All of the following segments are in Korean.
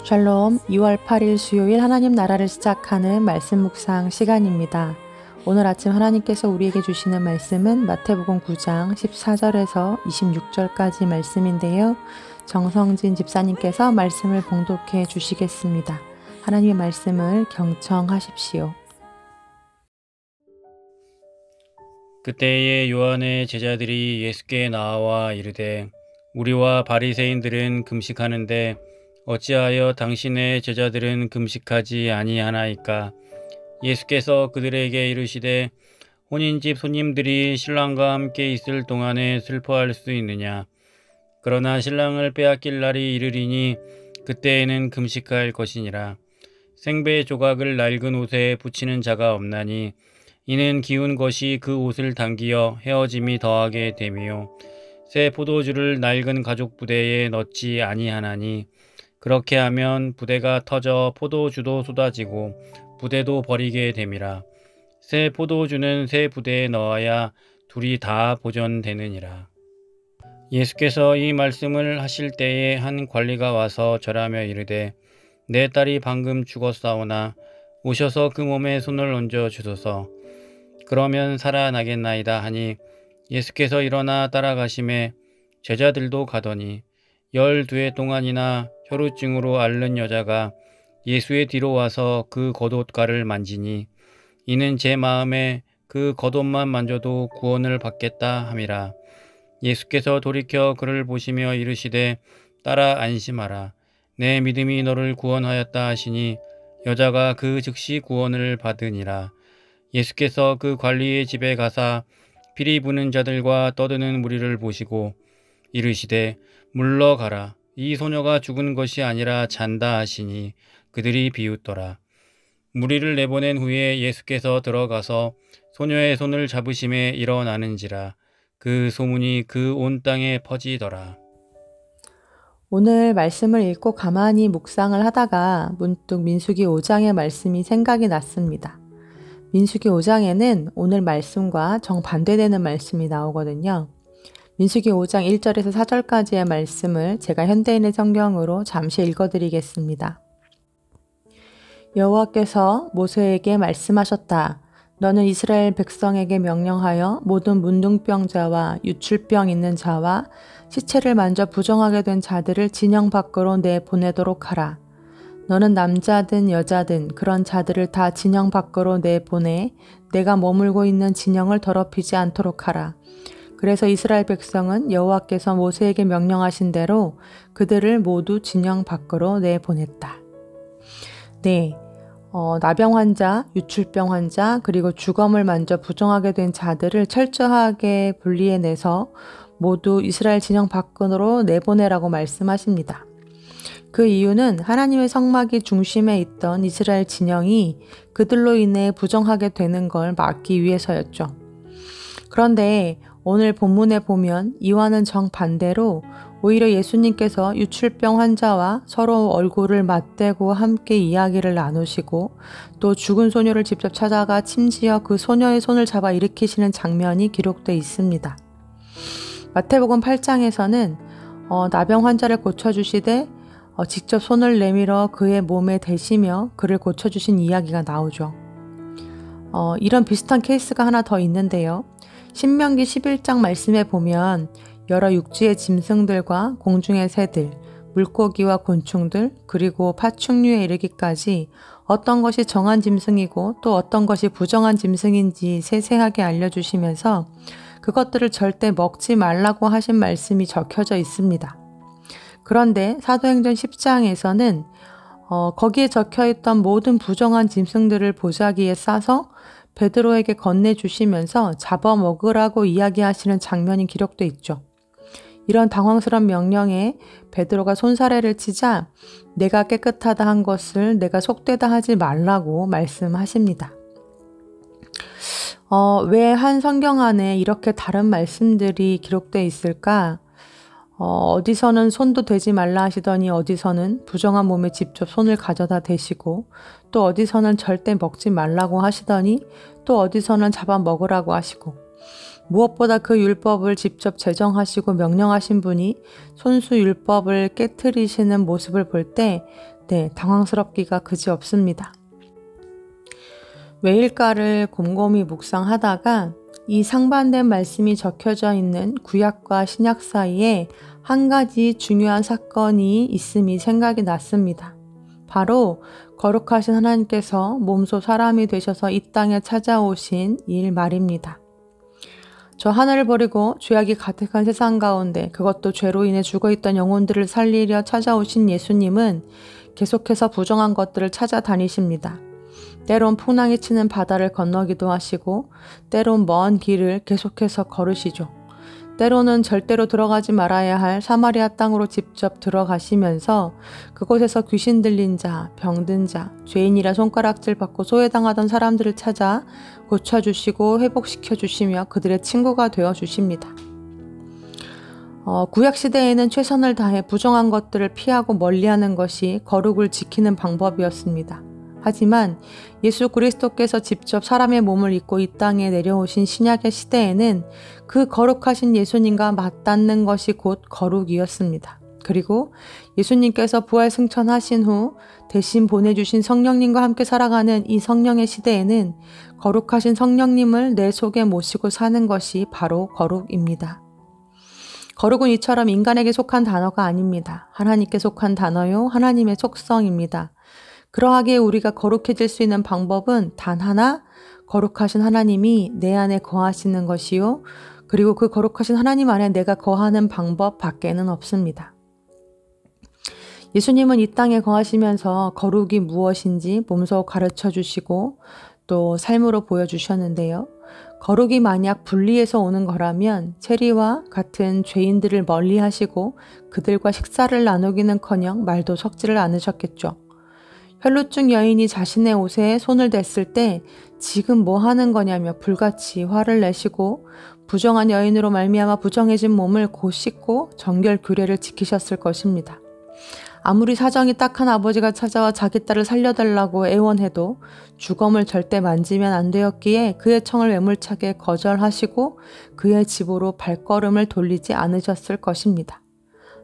샬롬, 2월 8일 수요일 하나님 나라를 시작하는 말씀 묵상 시간입니다. 오늘 아침 하나님께서 우리에게 주시는 말씀은 마태복음 9장 14절에서 26절까지 말씀인데요. 정성진 집사님께서 말씀을 봉독해 주시겠습니다. 하나님의 말씀을 경청하십시오. 그때에 요한의 제자들이 예수께 나와 이르되 우리와 바리새인들은 금식하는데 어찌하여 당신의 제자들은 금식하지 아니하나이까? 예수께서 그들에게 이르시되 혼인집 손님들이 신랑과 함께 있을 동안에 슬퍼할 수 있느냐? 그러나 신랑을 빼앗길 날이 이르리니 그때에는 금식할 것이니라. 생배 조각을 낡은 옷에 붙이는 자가 없나니 이는 기운 것이 그 옷을 당기어 헤어짐이 더하게 되며 새 포도주를 낡은 가죽 부대에 넣지 아니하나니 그렇게 하면 부대가 터져 포도주도 쏟아지고 부대도 버리게 됨이라. 새 포도주는 새 부대에 넣어야 둘이 다 보존되느니라. 예수께서 이 말씀을 하실 때에 한 관리가 와서 절하며 이르되 내 딸이 방금 죽었사오나 오셔서 그 몸에 손을 얹어 주소서. 그러면 살아나겠나이다 하니 예수께서 일어나 따라가심에 제자들도 가더니 12해 동안이나 혈우증으로 앓는 여자가 예수의 뒤로 와서 그 겉옷가를 만지니 이는 제 마음에 그 겉옷만 만져도 구원을 받겠다 함이라. 예수께서 돌이켜 그를 보시며 이르시되 딸아 안심하라. 내 믿음이 너를 구원하였다 하시니 여자가 그 즉시 구원을 받으니라. 예수께서 그 관리의 집에 가사 피리 부는 자들과 떠드는 무리를 보시고 이르시되 물러가라. 이 소녀가 죽은 것이 아니라 잔다 하시니 그들이 비웃더라. 무리를 내보낸 후에 예수께서 들어가서 소녀의 손을 잡으심에 일어나는지라. 그 소문이 그 온 땅에 퍼지더라. 오늘 말씀을 읽고 가만히 묵상을 하다가 문득 민수기 5장의 말씀이 생각이 났습니다. 민수기 5장에는 오늘 말씀과 정반대되는 말씀이 나오거든요. 민수기 5장 1절에서 4절까지의 말씀을 제가 현대인의 성경으로 잠시 읽어드리겠습니다. 여호와께서 모세에게 말씀하셨다. 너는 이스라엘 백성에게 명령하여 모든 문둥병자와 유출병 있는 자와 시체를 만져 부정하게 된 자들을 진영 밖으로 내보내도록 하라. 너는 남자든 여자든 그런 자들을 다 진영 밖으로 내보내 내가 머물고 있는 진영을 더럽히지 않도록 하라. 그래서 이스라엘 백성은 여호와께서 모세에게 명령하신 대로 그들을 모두 진영 밖으로 내보냈다. 네, 나병 환자, 유출병 환자, 그리고 주검을 만져 부정하게 된 자들을 철저하게 분리해내서 모두 이스라엘 진영 밖으로 내보내라고 말씀하십니다. 그 이유는 하나님의 성막이 중심에 있던 이스라엘 진영이 그들로 인해 부정하게 되는 걸 막기 위해서였죠. 그런데 오늘 본문에 보면 이와는 정반대로 오히려 예수님께서 유출병 환자와 서로 얼굴을 맞대고 함께 이야기를 나누시고 또 죽은 소녀를 직접 찾아가 심지어 그 소녀의 손을 잡아 일으키시는 장면이 기록되어 있습니다. 마태복음 8장에서는 나병 환자를 고쳐주시되 직접 손을 내밀어 그의 몸에 대시며 그를 고쳐주신 이야기가 나오죠. 이런 비슷한 케이스가 하나 더 있는데요. 신명기 11장 말씀에 보면 여러 육지의 짐승들과 공중의 새들, 물고기와 곤충들, 그리고 파충류에 이르기까지 어떤 것이 정한 짐승이고 또 어떤 것이 부정한 짐승인지 세세하게 알려주시면서 그것들을 절대 먹지 말라고 하신 말씀이 적혀져 있습니다. 그런데 사도행전 10장에서는 거기에 적혀있던 모든 부정한 짐승들을 보자기에 싸서 베드로에게 건네주시면서 잡아먹으라고 이야기하시는 장면이 기록돼 있죠. 이런 당황스러운 명령에 베드로가 손사래를 치자 내가 깨끗하다 한 것을 내가 속되다 하지 말라고 말씀하십니다. 왜 한 성경 안에 이렇게 다른 말씀들이 기록돼 있을까? 어디서는 손도 대지 말라 하시더니 어디서는 부정한 몸에 직접 손을 가져다 대시고 또 어디서는 절대 먹지 말라고 하시더니 또 어디서는 잡아 먹으라고 하시고 무엇보다 그 율법을 직접 제정하시고 명령하신 분이 손수 율법을 깨트리시는 모습을 볼 때 당황스럽기가 그지없습니다. 왜일까를 곰곰이 묵상하다가 이 상반된 말씀이 적혀져 있는 구약과 신약 사이에 한 가지 중요한 사건이 있음이 생각이 났습니다. 바로 거룩하신 하나님께서 몸소 사람이 되셔서 이 땅에 찾아오신 일 말입니다. 저 하늘을 버리고 죄악이 가득한 세상 가운데 그것도 죄로 인해 죽어있던 영혼들을 살리려 찾아오신 예수님은 계속해서 부정한 것들을 찾아다니십니다. 때론 풍랑이 치는 바다를 건너기도 하시고 때론 먼 길을 계속해서 걸으시죠. 때로는 절대로 들어가지 말아야 할 사마리아 땅으로 직접 들어가시면서 그곳에서 귀신 들린 자, 병든 자, 죄인이라 손가락질 받고 소외당하던 사람들을 찾아 고쳐주시고 회복시켜주시며 그들의 친구가 되어주십니다. 구약시대에는 최선을 다해 부정한 것들을 피하고 멀리하는 것이 거룩을 지키는 방법이었습니다. 하지만 예수 그리스도께서 직접 사람의 몸을 입고 이 땅에 내려오신 신약의 시대에는 그 거룩하신 예수님과 맞닿는 것이 곧 거룩이었습니다. 그리고 예수님께서 부활 승천하신 후 대신 보내주신 성령님과 함께 살아가는 이 성령의 시대에는 거룩하신 성령님을 내 속에 모시고 사는 것이 바로 거룩입니다. 거룩은 이처럼 인간에게 속한 단어가 아닙니다. 하나님께 속한 단어요, 하나님의 속성입니다. 그러하기에 우리가 거룩해질 수 있는 방법은 단 하나, 거룩하신 하나님이 내 안에 거하시는 것이요. 그리고 그 거룩하신 하나님 안에 내가 거하는 방법 밖에는 없습니다. 예수님은 이 땅에 거하시면서 거룩이 무엇인지 몸소 가르쳐 주시고 또 삶으로 보여주셨는데요. 거룩이 만약 분리해서 오는 거라면 체리와 같은 죄인들을 멀리 하시고 그들과 식사를 나누기는커녕 말도 섞지를 않으셨겠죠. 혈루증 여인이 자신의 옷에 손을 댔을 때 지금 뭐 하는 거냐며 불같이 화를 내시고 부정한 여인으로 말미암아 부정해진 몸을 곧 씻고 정결 규례를 지키셨을 것입니다. 아무리 사정이 딱한 아버지가 찾아와 자기 딸을 살려달라고 애원해도 주검을 절대 만지면 안 되었기에 그의 청을 매몰차게 거절하시고 그의 집으로 발걸음을 돌리지 않으셨을 것입니다.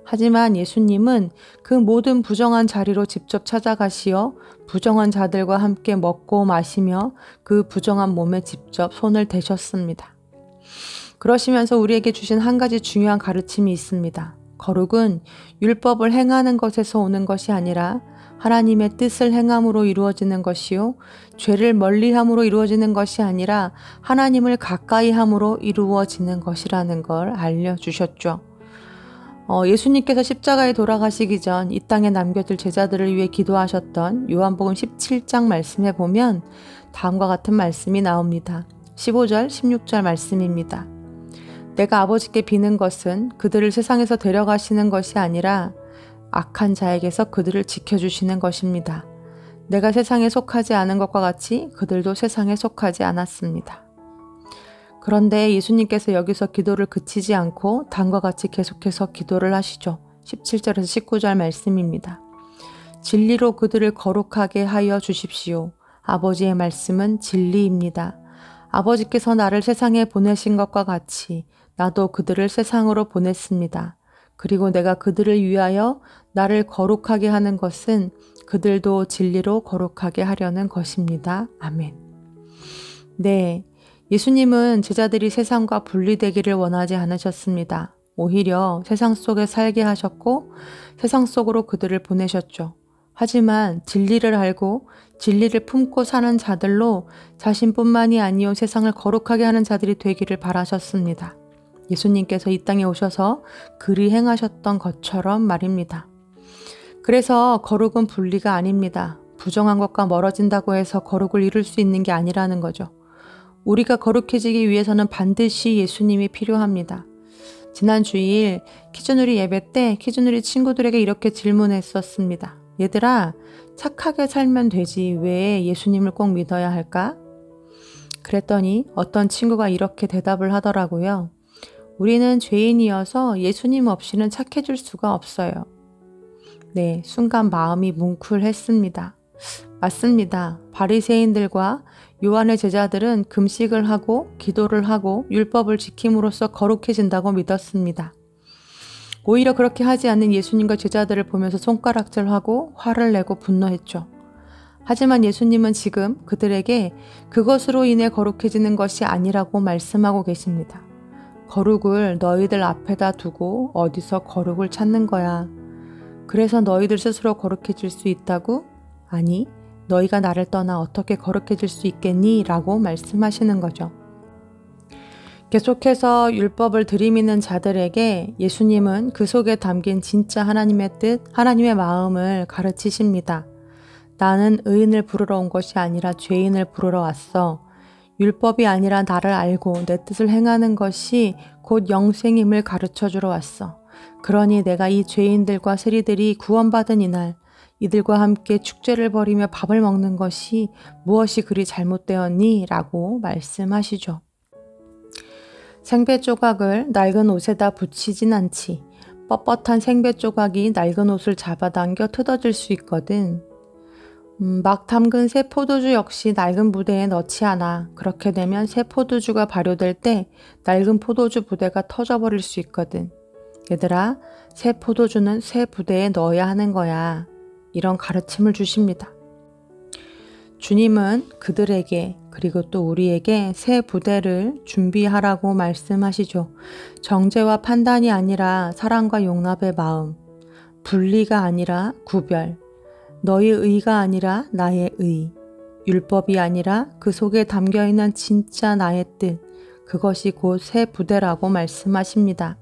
하지만 예수님은 그 모든 부정한 자리로 직접 찾아가시어 부정한 자들과 함께 먹고 마시며 그 부정한 몸에 직접 손을 대셨습니다. 그러시면서 우리에게 주신 한 가지 중요한 가르침이 있습니다. 거룩은 율법을 행하는 것에서 오는 것이 아니라 하나님의 뜻을 행함으로 이루어지는 것이요. 죄를 멀리함으로 이루어지는 것이 아니라 하나님을 가까이 함으로 이루어지는 것이라는 걸 알려주셨죠. 예수님께서 십자가에 돌아가시기 전 이 땅에 남겨질 제자들을 위해 기도하셨던 요한복음 17장 말씀에 보면 다음과 같은 말씀이 나옵니다. 15절, 16절 말씀입니다. 내가 아버지께 비는 것은 그들을 세상에서 데려가시는 것이 아니라 악한 자에게서 그들을 지켜주시는 것입니다. 내가 세상에 속하지 않은 것과 같이 그들도 세상에 속하지 않았습니다. 그런데 예수님께서 여기서 기도를 그치지 않고 다음과 같이 계속해서 기도를 하시죠. 17절에서 19절 말씀입니다. 진리로 그들을 거룩하게 하여 주십시오. 아버지의 말씀은 진리입니다. 아버지께서 나를 세상에 보내신 것과 같이 나도 그들을 세상으로 보냈습니다. 그리고 내가 그들을 위하여 나를 거룩하게 하는 것은 그들도 진리로 거룩하게 하려는 것입니다. 아멘. 네. 예수님은 제자들이 세상과 분리되기를 원하지 않으셨습니다. 오히려 세상 속에 살게 하셨고 세상 속으로 그들을 보내셨죠. 하지만 진리를 알고 진리를 품고 사는 자들로 자신뿐만이 아니요 세상을 거룩하게 하는 자들이 되기를 바라셨습니다. 예수님께서 이 땅에 오셔서 그리 행하셨던 것처럼 말입니다. 그래서 거룩은 분리가 아닙니다. 부정한 것과 멀어진다고 해서 거룩을 이룰 수 있는 게 아니라는 거죠. 우리가 거룩해지기 위해서는 반드시 예수님이 필요합니다. 지난 주일 키즈누리 예배 때 키즈누리 친구들에게 이렇게 질문했었습니다. 얘들아, 착하게 살면 되지 왜 예수님을 꼭 믿어야 할까? 그랬더니 어떤 친구가 이렇게 대답을 하더라고요. 우리는 죄인이어서 예수님 없이는 착해질 수가 없어요. 네, 순간 마음이 뭉클했습니다. 맞습니다. 바리새인들과 요한의 제자들은 금식을 하고 기도를 하고 율법을 지킴으로써 거룩해진다고 믿었습니다. 오히려 그렇게 하지 않는 예수님과 제자들을 보면서 손가락질하고 화를 내고 분노했죠. 하지만 예수님은 지금 그들에게 그것으로 인해 거룩해지는 것이 아니라고 말씀하고 계십니다. 거룩을 너희들 앞에다 두고 어디서 거룩을 찾는 거야. 그래서 너희들 스스로 거룩해질 수 있다고? 아니, 너희가 나를 떠나 어떻게 거룩해질 수 있겠니? 라고 말씀하시는 거죠. 계속해서 율법을 들이미는 자들에게 예수님은 그 속에 담긴 진짜 하나님의 뜻, 하나님의 마음을 가르치십니다. 나는 의인을 부르러 온 것이 아니라 죄인을 부르러 왔어. 율법이 아니라 나를 알고 내 뜻을 행하는 것이 곧 영생임을 가르쳐주러 왔어. 그러니 내가 이 죄인들과 세리들이 구원받은 이날 이들과 함께 축제를 벌이며 밥을 먹는 것이 무엇이 그리 잘못되었니? 라고 말씀하시죠. 생배 조각을 낡은 옷에다 붙이진 않지. 뻣뻣한 생배 조각이 낡은 옷을 잡아당겨 뜯어질 수 있거든. 막 담근 새 포도주 역시 낡은 부대에 넣지 않아. 그렇게 되면 새 포도주가 발효될 때 낡은 포도주 부대가 터져버릴 수 있거든. 얘들아, 새 포도주는 새 부대에 넣어야 하는 거야. 이런 가르침을 주십니다. 주님은 그들에게 그리고 또 우리에게 새 부대를 준비하라고 말씀하시죠. 정죄와 판단이 아니라 사랑과 용납의 마음, 분리가 아니라 구별, 너의 의가 아니라 나의 의, 율법이 아니라 그 속에 담겨있는 진짜 나의 뜻, 그것이 곧 새 부대라고 말씀하십니다.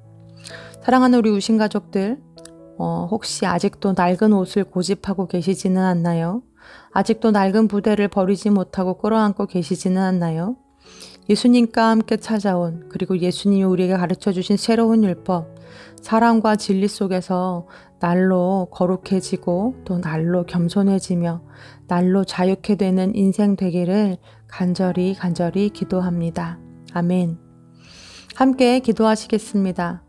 사랑하는 우리 우신가족들, 혹시 아직도 낡은 옷을 고집하고 계시지는 않나요? 아직도 낡은 부대를 버리지 못하고 끌어안고 계시지는 않나요? 예수님과 함께 찾아온 그리고 예수님이 우리에게 가르쳐주신 새로운 율법, 사랑과 진리 속에서 날로 거룩해지고 또 날로 겸손해지며 날로 자유케 되는 인생 되기를 간절히 기도합니다. 아멘. 함께 기도하시겠습니다.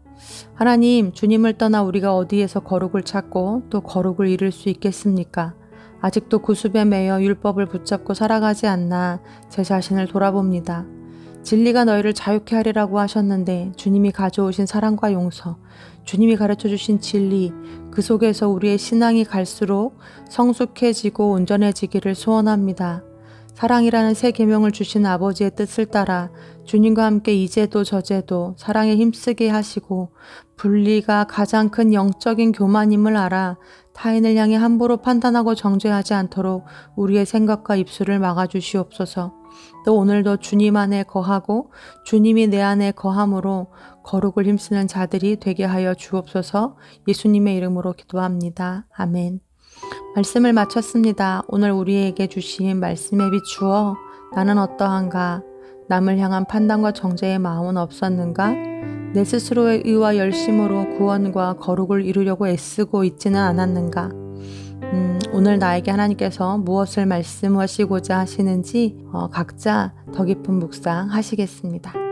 하나님, 주님을 떠나 우리가 어디에서 거룩을 찾고 또 거룩을 이룰 수 있겠습니까? 아직도 구습에 매여 율법을 붙잡고 살아가지 않나 제 자신을 돌아봅니다. 진리가 너희를 자유케 하리라고 하셨는데 주님이 가져오신 사랑과 용서, 주님이 가르쳐주신 진리, 그 속에서 우리의 신앙이 갈수록 성숙해지고 온전해지기를 소원합니다. 사랑이라는 새 계명을 주신 아버지의 뜻을 따라 주님과 함께 이제도 저제도 사랑에 힘쓰게 하시고 분리가 가장 큰 영적인 교만임을 알아 타인을 향해 함부로 판단하고 정죄하지 않도록 우리의 생각과 입술을 막아주시옵소서. 또 오늘도 주님 안에 거하고 주님이 내 안에 거함으로 거룩을 힘쓰는 자들이 되게 하여 주옵소서. 예수님의 이름으로 기도합니다. 아멘. 말씀을 마쳤습니다. 오늘 우리에게 주신 말씀에 비추어 나는 어떠한가? 남을 향한 판단과 정죄의 마음은 없었는가? 내 스스로의 의와 열심으로 구원과 거룩을 이루려고 애쓰고 있지는 않았는가? 오늘 나에게 하나님께서 무엇을 말씀하시고자 하시는지 각자 더 깊은 묵상 하시겠습니다.